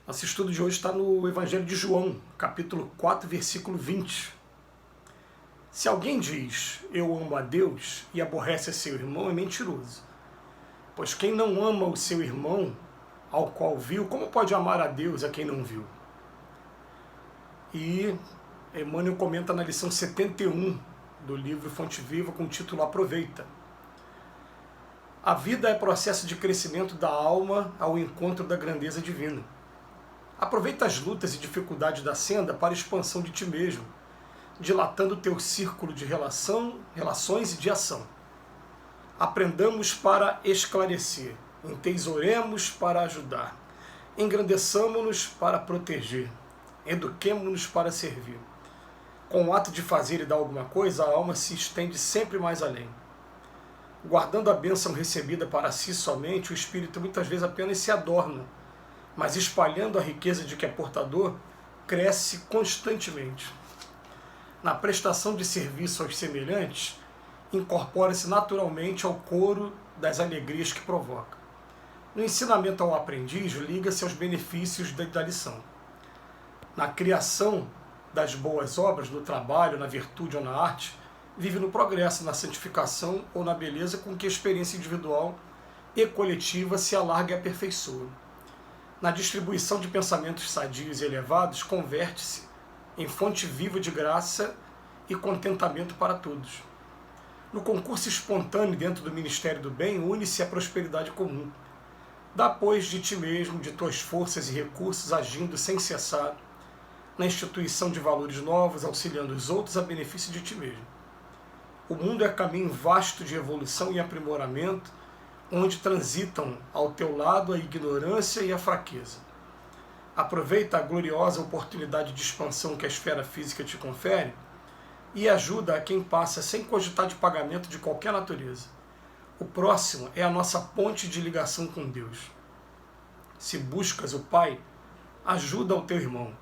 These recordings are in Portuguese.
Nosso estudo de hoje está no Evangelho de João, capítulo 4, versículo 20. Se alguém diz, eu amo a Deus e aborrece a seu irmão, é mentiroso. Pois quem não ama o seu irmão, ao qual viu, como pode amar a Deus a quem não viu? E Emmanuel comenta na lição 71 do livro Fonte Viva com o título Aproveita. A vida é processo de crescimento da alma ao encontro da grandeza divina. Aproveita as lutas e dificuldades da senda para a expansão de ti mesmo, dilatando o teu círculo de relações e de ação. Aprendamos para esclarecer, entesouremos para ajudar, engrandeçamo-nos para proteger, eduquemo-nos para servir. Com o ato de fazer e dar alguma coisa, a alma se estende sempre mais além. Guardando a bênção recebida para si somente, o espírito muitas vezes apenas se adorna, mas espalhando a riqueza de que é portador, cresce constantemente. Na prestação de serviço aos semelhantes, incorpora-se naturalmente ao coro das alegrias que provoca. No ensinamento ao aprendiz, liga-se aos benefícios da lição. Na criação das boas obras, no trabalho, na virtude ou na arte, vive no progresso, na santificação ou na beleza com que a experiência individual e coletiva se alarga e aperfeiçoa. Na distribuição de pensamentos sadios e elevados, converte-se em fonte viva de graça e contentamento para todos. No concurso espontâneo dentro do Ministério do Bem, une-se a prosperidade comum. Dá, pois, de ti mesmo, de tuas forças e recursos, agindo sem cessar, na instituição de valores novos, auxiliando os outros a benefício de ti mesmo. O mundo é caminho vasto de evolução e aprimoramento, onde transitam ao teu lado a ignorância e a fraqueza. Aproveita a gloriosa oportunidade de expansão que a esfera física te confere e ajuda a quem passa sem cogitar de pagamento de qualquer natureza. O próximo é a nossa ponte de ligação com Deus. Se buscas o Pai, ajuda o teu irmão,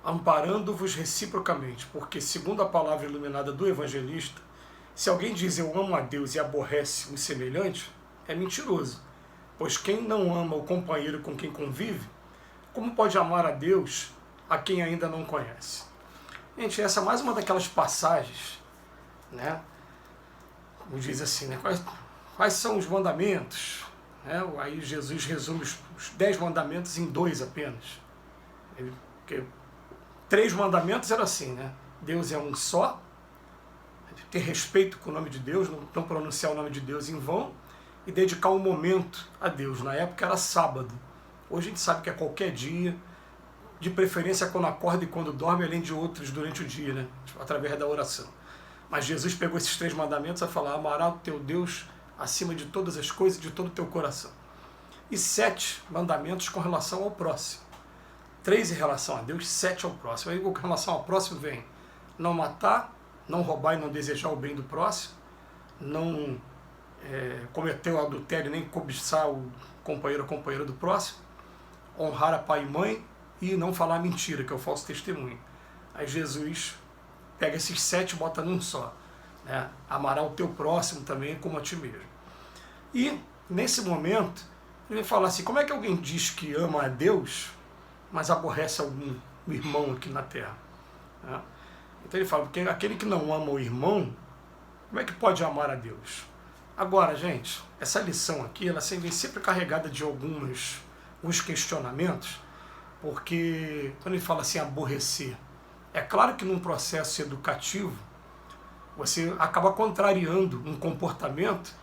amparando-vos reciprocamente, porque, segundo a palavra iluminada do evangelista, se alguém diz eu amo a Deus e aborrece os semelhantes, é mentiroso, pois quem não ama o companheiro com quem convive, como pode amar a Deus a quem ainda não conhece? Gente, essa é mais uma daquelas passagens, né? Como diz assim, né? Quais são os mandamentos? Né? Aí Jesus resume os 10 mandamentos em 2 apenas. Porque 3 mandamentos eram assim, né? Deus é um só, ter respeito com o nome de Deus, não pronunciar o nome de Deus em vão, e dedicar um momento a Deus. Na época era sábado. Hoje a gente sabe que é qualquer dia, de preferência quando acorda e quando dorme, além de outros durante o dia, né? Através da oração. Mas Jesus pegou esses 3 mandamentos a falar, amarás o teu Deus acima de todas as coisas, de todo o teu coração. E 7 mandamentos com relação ao próximo. 3 em relação a Deus, 7 ao próximo. Aí com relação ao próximo vem não matar, não roubar e não desejar o bem do próximo, não cometer o adultério nem cobiçar o companheiro ou companheira do próximo, honrar a pai e mãe e não falar mentira, que é o falso testemunho. Aí Jesus pega esses 7 e bota num só, né? Amará o teu próximo também como a ti mesmo. E nesse momento ele fala assim, como é que alguém diz que ama a Deus, mas aborrece algum irmão aqui na terra? Né? Então ele fala, porque aquele que não ama o irmão, como é que pode amar a Deus? Agora, gente, essa lição aqui, ela vem sempre carregada de alguns questionamentos, porque quando ele fala assim, aborrecer, é claro que num processo educativo, você acaba contrariando um comportamento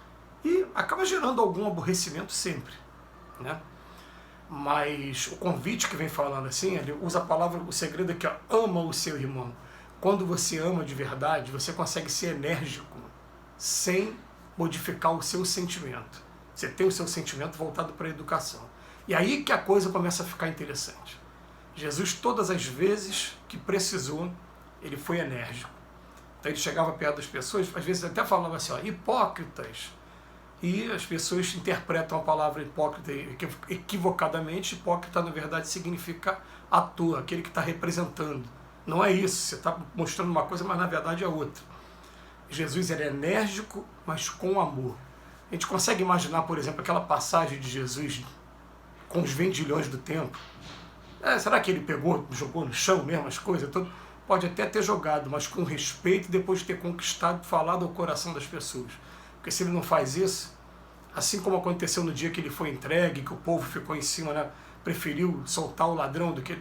e acaba gerando algum aborrecimento sempre, né? Mas o convite que vem falando assim, ele usa a palavra, o segredo é que ama o seu irmão. Quando você ama de verdade, você consegue ser enérgico, sem modificar o seu sentimento. Você tem o seu sentimento voltado para a educação. E aí que a coisa começa a ficar interessante. Jesus, todas as vezes que precisou, ele foi enérgico. Então ele chegava perto das pessoas, às vezes até falava assim, ó, hipócritas. E as pessoas interpretam a palavra hipócrita equivocadamente. Hipócrita, na verdade, significa ator, aquele que está representando. Não é isso, você está mostrando uma coisa, mas na verdade é outra. Jesus era enérgico, mas com amor. A gente consegue imaginar, por exemplo, aquela passagem de Jesus com os vendilhões do templo, Será que ele pegou, jogou no chão mesmo as coisas? Tudo? Pode até ter jogado, mas com respeito, depois de ter conquistado, falado ao coração das pessoas. Porque se ele não faz isso, assim como aconteceu no dia que ele foi entregue, que o povo ficou em cima, né, preferiu soltar o ladrão do que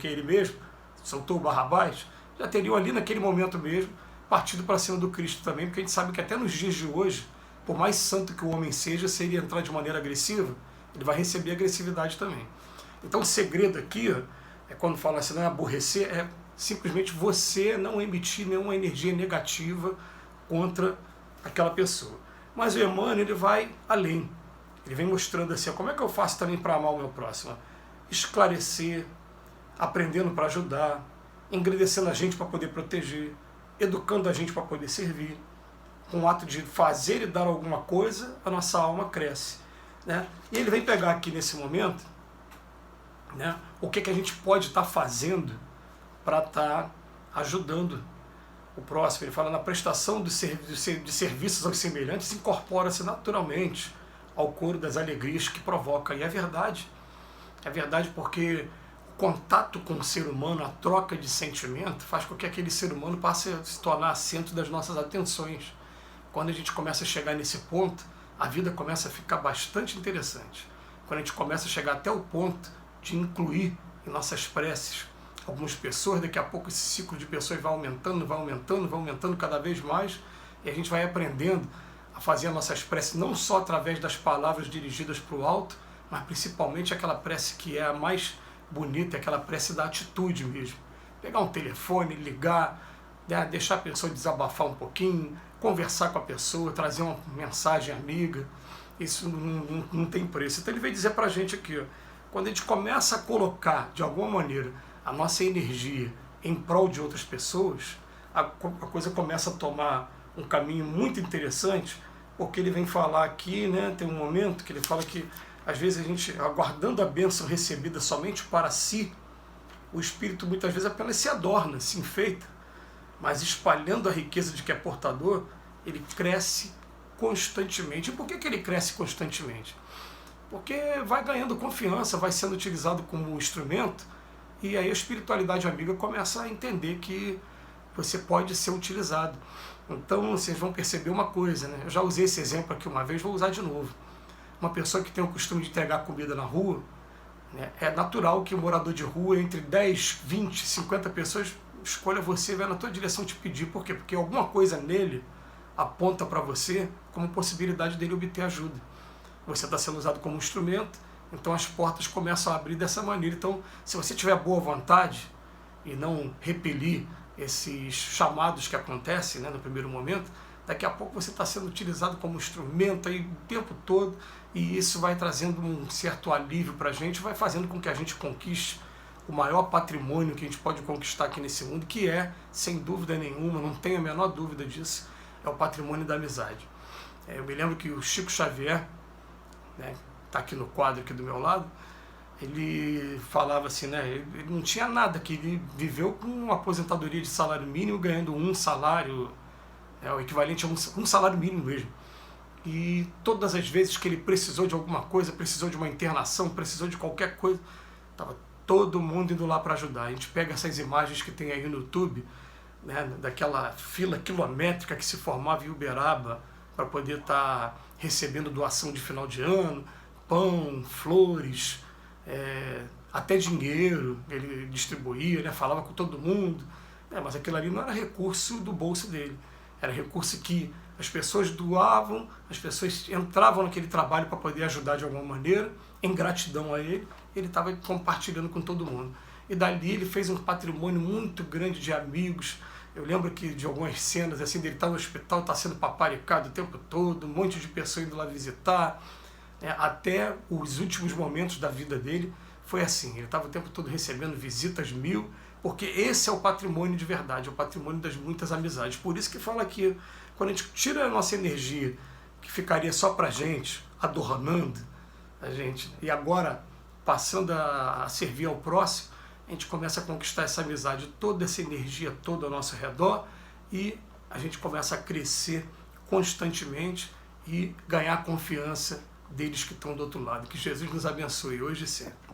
ele mesmo, soltou o Barrabás, já teriam ali naquele momento mesmo partido para cima do Cristo também, porque a gente sabe que até nos dias de hoje, por mais santo que o homem seja, se ele entrar de maneira agressiva, ele vai receber agressividade também. Então o segredo aqui é quando fala assim, não é aborrecer, é simplesmente você não emitir nenhuma energia negativa contra aquela pessoa. Mas o Emmanuel, ele vai além. Ele vem mostrando assim, como é que eu faço também para amar o meu próximo? Esclarecer, aprendendo para ajudar, engrandecendo a gente para poder proteger, educando a gente para poder servir. Com o ato de fazer e dar alguma coisa, a nossa alma cresce. Né? E ele vem pegar aqui nesse momento, né, o que a gente pode estar fazendo para estar ajudando o próximo. Ele fala na prestação de serviços aos semelhantes, incorpora-se naturalmente ao coro das alegrias que provoca. E é verdade porque o contato com o ser humano, a troca de sentimento, faz com que aquele ser humano passe a se tornar centro das nossas atenções. Quando a gente começa a chegar nesse ponto, a vida começa a ficar bastante interessante. Quando a gente começa a chegar até o ponto de incluir em nossas preces algumas pessoas, daqui a pouco esse ciclo de pessoas vai aumentando cada vez mais, e a gente vai aprendendo a fazer as nossas preces não só através das palavras dirigidas para o alto, mas principalmente aquela prece que é a mais bonita, aquela prece da atitude mesmo. Pegar um telefone, ligar, né, deixar a pessoa desabafar um pouquinho, conversar com a pessoa, trazer uma mensagem amiga, isso não tem preço. Então ele veio dizer para a gente aqui, ó, quando a gente começa a colocar, de alguma maneira, a nossa energia em prol de outras pessoas, a coisa começa a tomar um caminho muito interessante, porque ele vem falar aqui, né, tem um momento que ele fala que, às vezes, a gente, aguardando a bênção recebida somente para si, o espírito muitas vezes apenas se adorna, se enfeita, mas espalhando a riqueza de que é portador, ele cresce constantemente. E por que ele cresce constantemente? Porque vai ganhando confiança, vai sendo utilizado como instrumento, e aí a espiritualidade amiga começa a entender que você pode ser utilizado. Então vocês vão perceber uma coisa, né? Eu já usei esse exemplo aqui uma vez, vou usar de novo. Uma pessoa que tem o costume de entregar comida na rua, né, é natural que o morador de rua, entre 10, 20, 50 pessoas, escolha você e vai na tua direção te pedir. Por quê? Porque alguma coisa nele aponta para você como possibilidade dele obter ajuda. Você está sendo usado como instrumento, então as portas começam a abrir dessa maneira. Então, se você tiver boa vontade e não repelir esses chamados que acontecem, né, no primeiro momento, daqui a pouco você está sendo utilizado como instrumento aí o tempo todo, e isso vai trazendo um certo alívio para a gente, vai fazendo com que a gente conquiste o maior patrimônio que a gente pode conquistar aqui nesse mundo, que é, sem dúvida nenhuma, não tenho a menor dúvida disso, é o patrimônio da amizade. Eu me lembro que o Chico Xavier, né, está aqui no quadro aqui do meu lado, ele falava assim, né, ele não tinha nada, que ele viveu com uma aposentadoria de salário mínimo, ganhando um salário, o equivalente a um salário mínimo mesmo. E todas as vezes que ele precisou de alguma coisa, precisou de uma internação, precisou de qualquer coisa, estava todo mundo indo lá para ajudar. A gente pega essas imagens que tem aí no YouTube, né, daquela fila quilométrica que se formava em Uberaba para poder estar recebendo doação de final de ano, pão, flores, até dinheiro ele distribuía, né, falava com todo mundo, mas aquilo ali não era recurso do bolso dele, era recurso que as pessoas doavam, as pessoas entravam naquele trabalho para poder ajudar de alguma maneira, em gratidão a ele estava compartilhando com todo mundo. E dali ele fez um patrimônio muito grande de amigos. Eu lembro que de algumas cenas assim, dele estar no hospital, está sendo paparicado o tempo todo, um monte de pessoas indo lá visitar, até os últimos momentos da vida dele foi assim, ele estava o tempo todo recebendo visitas 1000, porque esse é o patrimônio de verdade, é o patrimônio das muitas amizades. Por isso que fala que quando a gente tira a nossa energia, que ficaria só para a gente, adornando a gente, e agora passando a servir ao próximo, a gente começa a conquistar essa amizade, toda essa energia toda ao nosso redor, e a gente começa a crescer constantemente e ganhar a confiança deles que estão do outro lado. Que Jesus nos abençoe hoje e sempre.